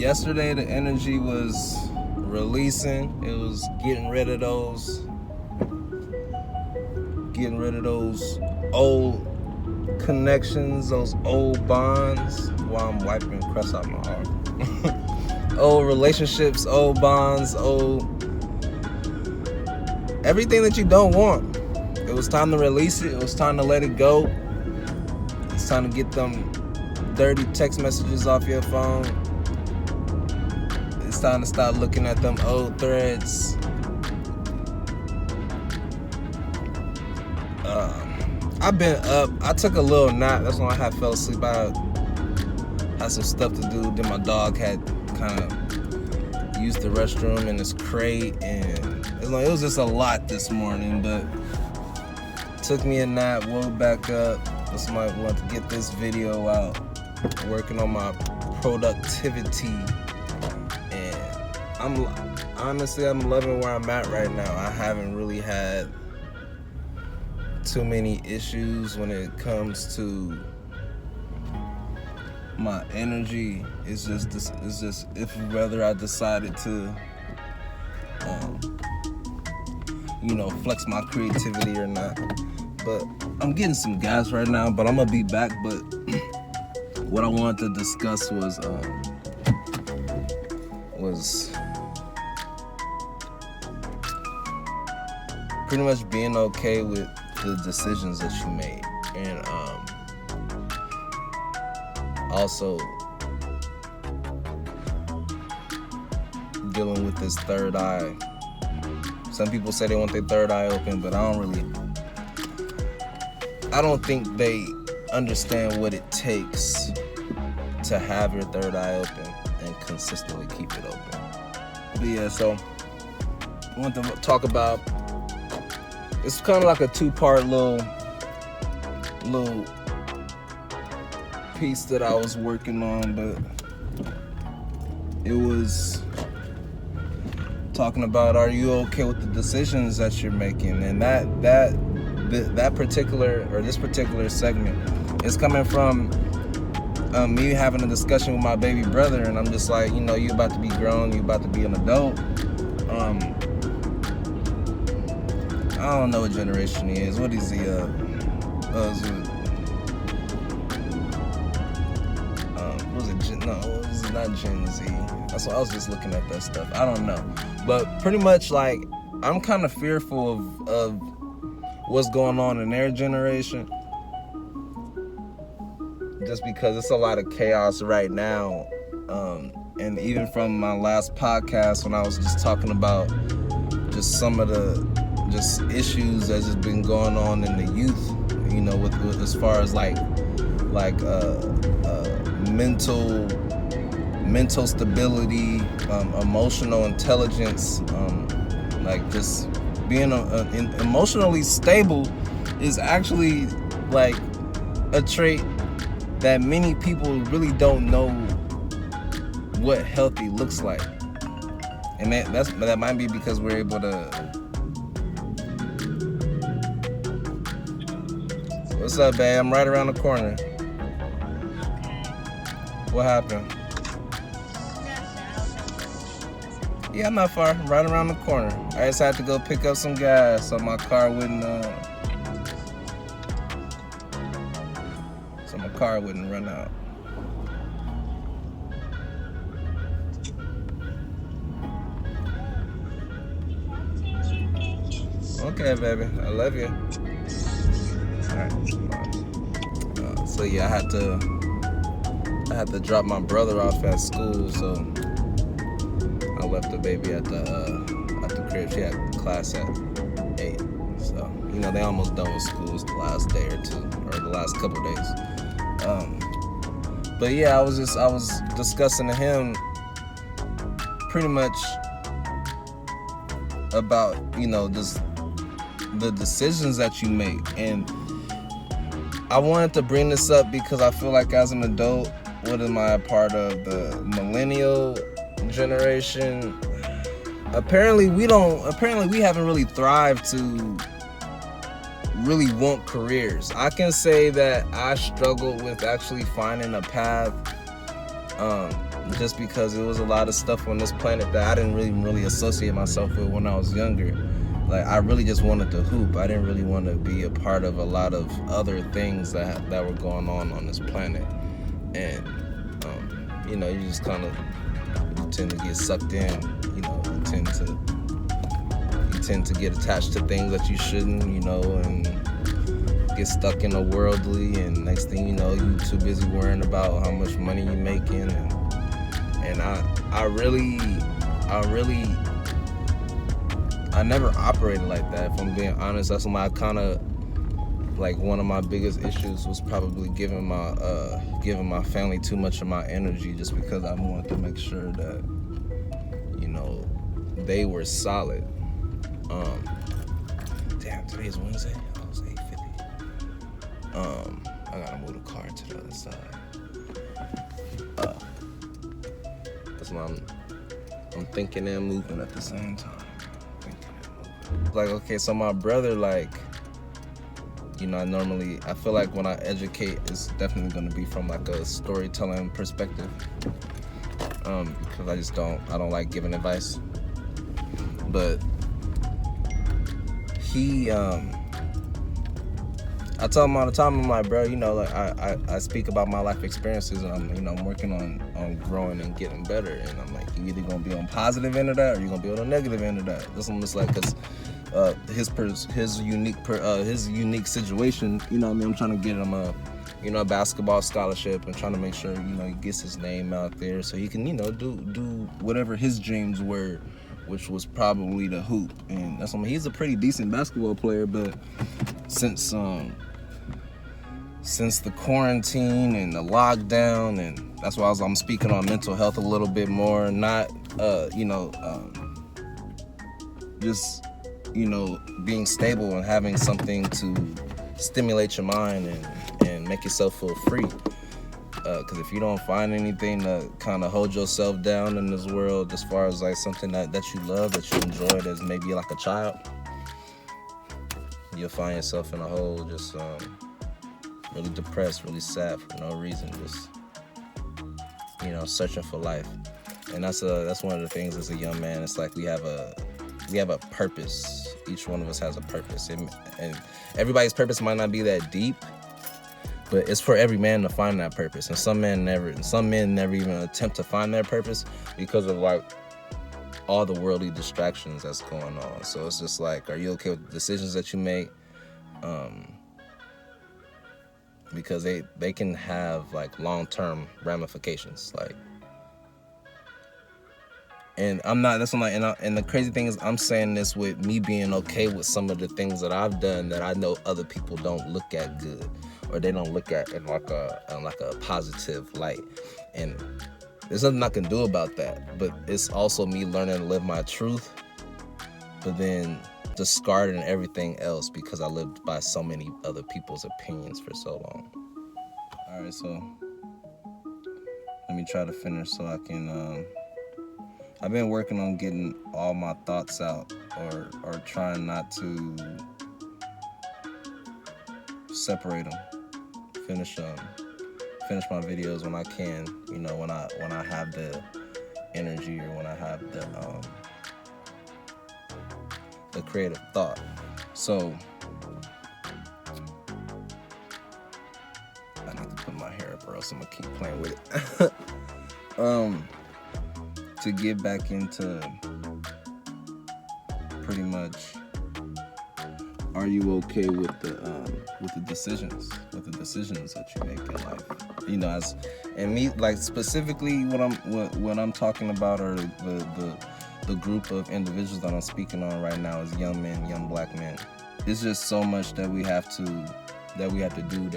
Yesterday the energy was releasing. It was getting rid of those old connections, those old bonds, while I'm wiping crust out my arm. Old relationships, old bonds, old everything that you don't want. It was time to release it. It was time to let it go. It's time to get them dirty text messages off your phone. It's time to start looking at them old threads. I've been up. I took a little nap. That's when I fell asleep. I had some stuff to do. Then my dog had kind of used the restroom in his crate, and it was just a lot this morning. But took me a nap. Woke back up. That's why I want to get this video out. Working on my productivity, and I'm loving where I'm at right now. I haven't really had too many issues when it comes to my energy. It's just if whether I decided to flex my creativity or not. But I'm getting some gas right now, but I'm gonna be back. But what I wanted to discuss was pretty much being okay with the decisions that you made, and also dealing with this third eye. Some people say they want their third eye open, but I don't think they understand what it takes to have your third eye open and consistently keep it open. But yeah, so I want to talk about, it's kind of like a two-part little piece that I was working on, but it was talking about, are you okay with the decisions that you're making? And that particular, or this particular segment is coming from me having a discussion with my baby brother, and I'm just like, you about to be grown, you about to be an adult. I don't know what generation he is. What is he? Was it not Gen Z? That's what I was just looking at that stuff. I don't know, but pretty much like I'm kind of fearful of what's going on in their generation, just because it's a lot of chaos right now. And even from my last podcast when I was just talking about just some of the issues that's just been going on in the youth, with as far as like mental stability, emotional intelligence, like just being emotionally stable is actually like a trait that many people really don't know what healthy looks like, and that might be because we're able to. What's up, babe? I'm right around the corner. What happened? Yeah, I'm not far. I'm right around the corner. I just had to go pick up some gas so my car wouldn't run out. Okay, baby. I love you. Alright. So yeah, I had to drop my brother off at school, so I left the baby at the crib. She had class at 8, so they almost done with school. It's the last day or two, or the last couple days. But yeah, I was discussing to him pretty much about just the decisions that you make. And I wanted to bring this up because I feel like as an adult, what am I a part of? The millennial generation. Apparently we haven't really thrived to really want careers. I can say that I struggled with actually finding a path just because it was a lot of stuff on this planet that I didn't really associate myself with when I was younger. Like, I really just wanted to hoop. I didn't really want to be a part of a lot of other things that were going on this planet. And you know, you just kind of tend to get sucked in. You know, you tend to get attached to things that you shouldn't. You know, and get stuck in a worldly. And next thing you know, you too busy worrying about how much money you're making. And I never operated like that, if I'm being honest. That's my kind of, like, one of my biggest issues was probably giving my family too much of my energy, just because I wanted to make sure that, you know, they were solid. Damn, today is Wednesday. Oh, it's 8:50. I gotta move the car to the other side. That's why I'm thinking and moving at the same time. Like, okay, so my brother, like, you know, I feel like when I educate, it's definitely going to be from, like, a storytelling perspective, because I don't like giving advice. But I tell him all the time, I'm like, bro, you know, like, I speak about my life experiences, and I'm working on growing and getting better, and I'm like, you either gonna be on positive end of that, or you're gonna be on the negative end of that. This one is like, cause his unique situation, you know what I mean, I'm trying to get him a basketball scholarship, and trying to make sure, you know, he gets his name out there so he can, you know, do whatever his dreams were, which was probably the hoop. And that's what he's a pretty decent basketball player, but since the quarantine and the lockdown, and that's why I'm speaking on mental health a little bit more, not just, you know, being stable and having something to stimulate your mind and make yourself feel free. Because if you don't find anything to kind of hold yourself down in this world, as far as like something that you love, that you enjoyed as maybe like a child, you'll find yourself in a hole, just really depressed, really sad for no reason, just, you know, searching for life. And that's one of the things as a young man. It's like we have a purpose. Each one of us has a purpose, and everybody's purpose might not be that deep, but it's for every man to find that purpose. And some men never even attempt to find their purpose because of, like, all the worldly distractions that's going on. So it's just like, are you okay with the decisions that you make? Because they can have, like, long-term ramifications, like. And I'm not, that's not, and the crazy thing is, I'm saying this with me being okay with some of the things that I've done that I know other people don't look at good, or they don't look at in like a positive light. And there's nothing I can do about that. But it's also me learning to live my truth, but then discarding everything else because I lived by so many other people's opinions for so long. All right, so let me try to finish so I can. I've been working on getting all my thoughts out, or trying not to separate them. Finish my videos when I can, you know, when I have the energy, or when I have the creative thought. So I need to put my hair up, or else I'm gonna keep playing with it. To get back into pretty much, are you okay with the decisions that you make in life? You know, and me, like, specifically what I'm talking about are the group of individuals that I'm speaking on right now is young men, young black men. It's just so much that we have to do.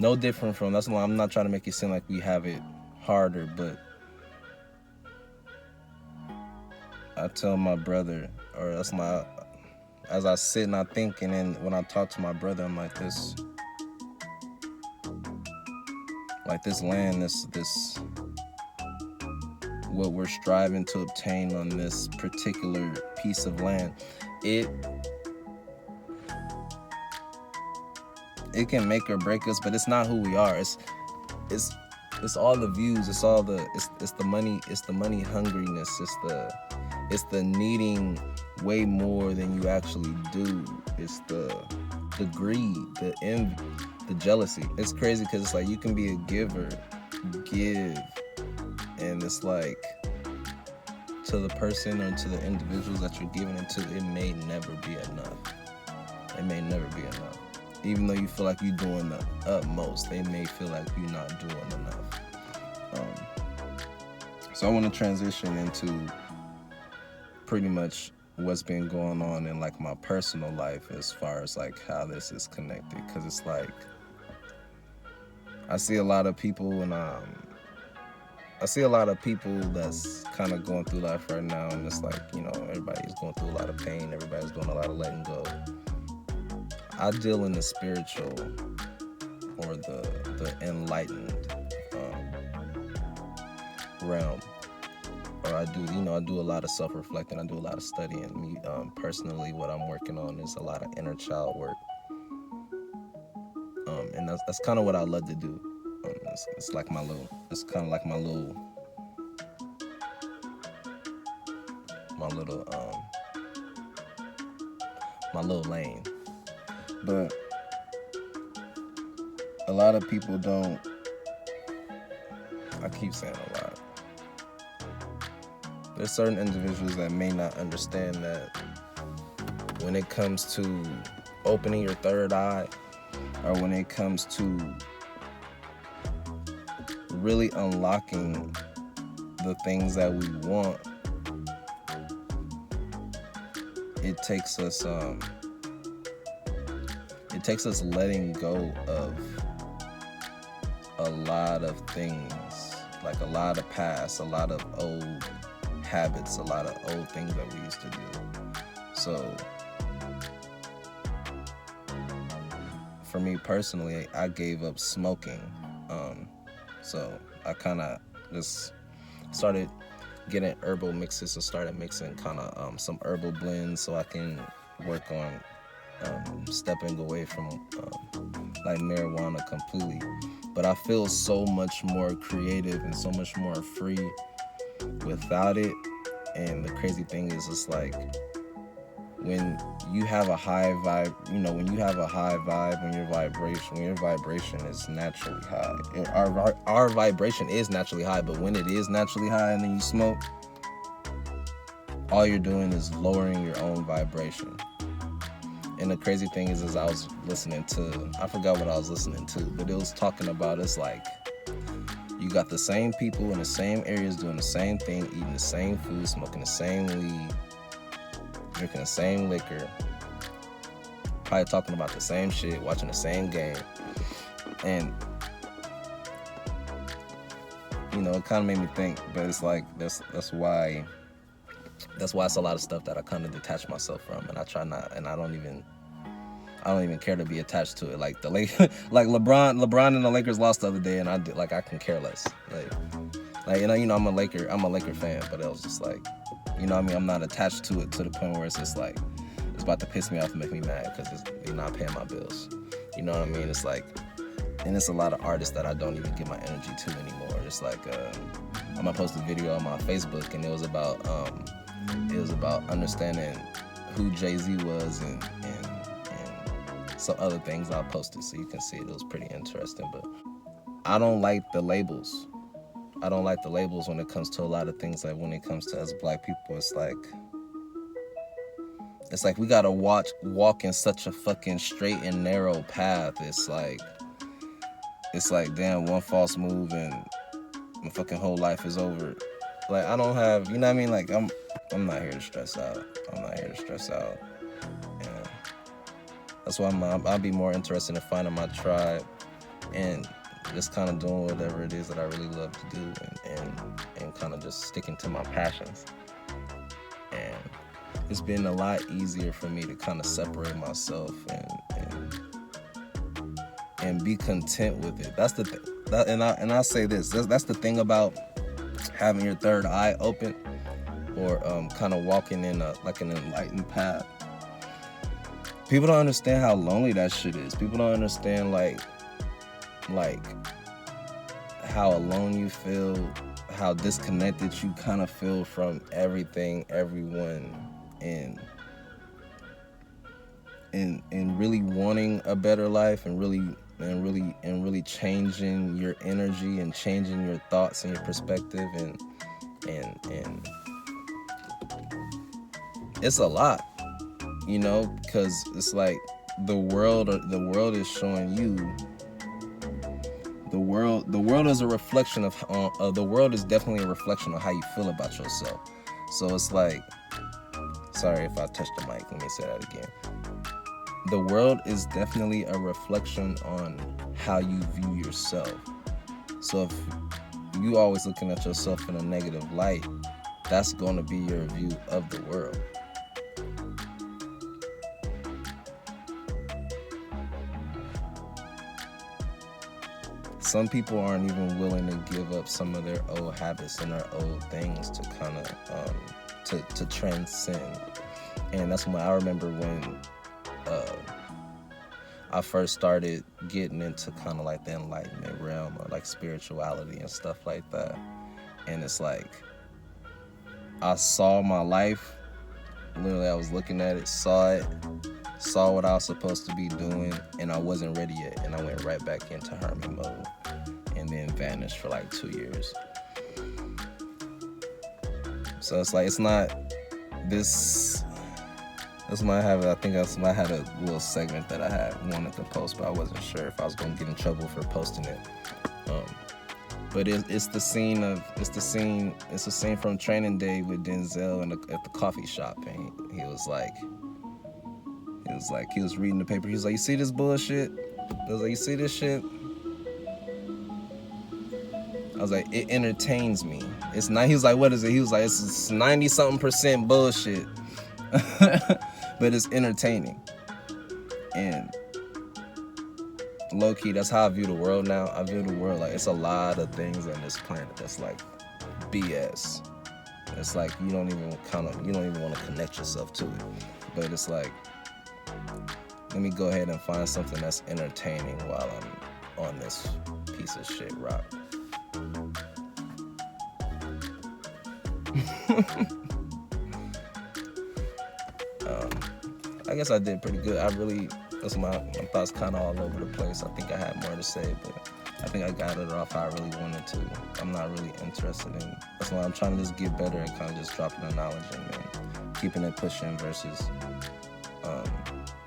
No different from, that's why I'm not trying to make it seem like we have it harder, but I tell my brother, or as I sit and I think, and then when I talk to my brother, I'm like, this land, this what we're striving to obtain on this particular piece of land, it can make or break us, but it's not who we are. it's all the views, it's all the it's the money, hungriness, it's the needing way more than you actually do. It's the greed, the envy, the jealousy. It's crazy because it's like you can be a giver, give, and it's like to the person or to the individuals that you're giving it to, it may never be enough. It may never be enough. Even though you feel like you're doing the utmost, they may feel like you're not doing enough. So I want to transition into pretty much what's been going on in like my personal life as far as like how this is connected, because it's like I see a lot of people and that's kind of going through life right now, and it's like, you know, everybody's going through a lot of pain, everybody's doing a lot of letting go. I deal in the spiritual or the enlightened realm, or I do a lot of self-reflecting, I do a lot of studying. Me personally, what I'm working on is a lot of inner child work, and that's kind of what I love to do. It's kind of like my little lane. But a lot of people don't, I keep saying a lot, there's certain individuals that may not understand that when it comes to opening your third eye, or when it comes to really unlocking the things that we want, it takes us letting go of a lot of things, like a lot of past, a lot of old habits, a lot of old things that we used to do. So for me personally, I gave up smoking. So I kind of just started getting herbal mixes. I started mixing kind of some herbal blends so I can work on stepping away from like marijuana completely. But I feel so much more creative and so much more free without it. And the crazy thing is, it's like when you have a high vibe, when your vibration is naturally high. Our vibration is naturally high, but when it is naturally high and then you smoke, all you're doing is lowering your own vibration. And the crazy thing is I was listening to, I forgot what I was listening to, but it was talking about, it's like you got the same people in the same areas doing the same thing, eating the same food, smoking the same weed, drinking the same liquor, probably talking about the same shit, watching the same game. And it kind of made me think, but it's like that's why it's a lot of stuff that I kind of detach myself from, and I try not, and I don't even care to be attached to it. Like like LeBron and the Lakers lost the other day, and I can care less. I'm a Laker fan, but it was just like, I'm not attached to it to the point where it's just like it's about to piss me off and make me mad because you're not paying my bills. You know what I mean? It's like, and it's a lot of artists that I don't even give my energy to anymore. It's like I'm gonna post a video on my Facebook, and it was about understanding who Jay-Z was and some other things I posted so you can see it. It was pretty interesting. But I don't like the labels. I don't like the labels when it comes to a lot of things. Like when it comes to us black people, it's like we gotta walk in such a fucking straight and narrow path. It's like damn, one false move and my fucking whole life is over. Like I don't have, you know what I mean? Like I'm not here to stress out. And that's why I'll be more interested in finding my tribe and just kind of doing whatever it is that I really love to do, and kind of just sticking to my passions. And it's been a lot easier for me to kind of separate myself and be content with it. That's the thing. And I say this. That's the thing about having your third eye open, or kind of walking in an enlightened path. People don't understand how lonely that shit is. People don't understand like how alone you feel, how disconnected you kind of feel from everything, everyone, and really wanting a better life, and really changing your energy and changing your thoughts and your perspective, and it's a lot, because it's like the world is showing you. The world is a reflection of the world is definitely a reflection of how you feel about yourself. So it's like, sorry if I touched the mic, let me say that again. The world is definitely a reflection on how you view yourself. So if you always looking at yourself in a negative light, that's going to be your view of the world. Some people aren't even willing to give up some of their old habits and their old things to kind of to transcend. And that's when I remember when I first started getting into kind of like the enlightenment realm, or like spirituality and stuff like that. And it's like, I saw my life, literally I was looking at it, saw what I was supposed to be doing, and I wasn't ready yet, and I went right back into hermit mode, and then vanished for like 2 years. So it's like, it's not this. I think I had a little segment that I wanted to post, but I wasn't sure if I was gonna get in trouble for posting it. But it's the scene from Training Day with Denzel at the coffee shop, and he was reading the paper. He was like, "You see this bullshit?" I was like, "You see this shit?" I was like, "It entertains me." It's not. He was like, "What is it?" He was like, "It's 90-something% bullshit." But it's entertaining. And low-key, that's how I view the world now. I view the world like it's a lot of things on this planet that's like BS. It's like you don't even want to connect yourself to it. But it's like, let me go ahead and find something that's entertaining while I'm on this piece of shit rock. I guess I did pretty good. That's my thoughts kind of all over the place. I think I had more to say, but I think I got it off how I really wanted to. I'm not really interested in. That's why I'm trying to just get better and kind of just dropping the knowledge and then keeping it pushing versus,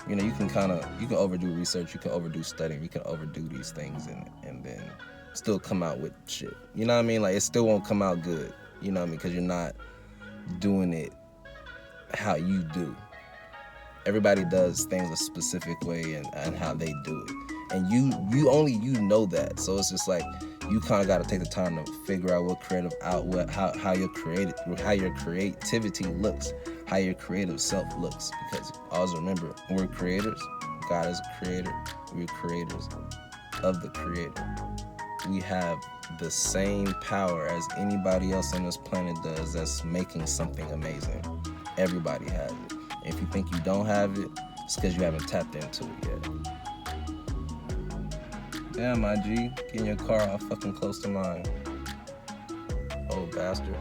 you can overdo research, you can overdo studying, you can overdo these things and then still come out with shit. You know what I mean? Like, it still won't come out good. You know what I mean? Because you're not doing it how you do. Everybody does things a specific way and how they do it. And you only know that. So it's just like, you kind of got to take the time to figure out what creative outlet, how your creativity looks, how your creative self looks. Because always remember, we're creators. God is a creator. We're creators of the creator. We have the same power as anybody else on this planet does that's making something amazing. Everybody has it. If you think you don't have it, it's because you haven't tapped into it yet. Damn, my G, getting your car all fucking close to mine. Old bastard.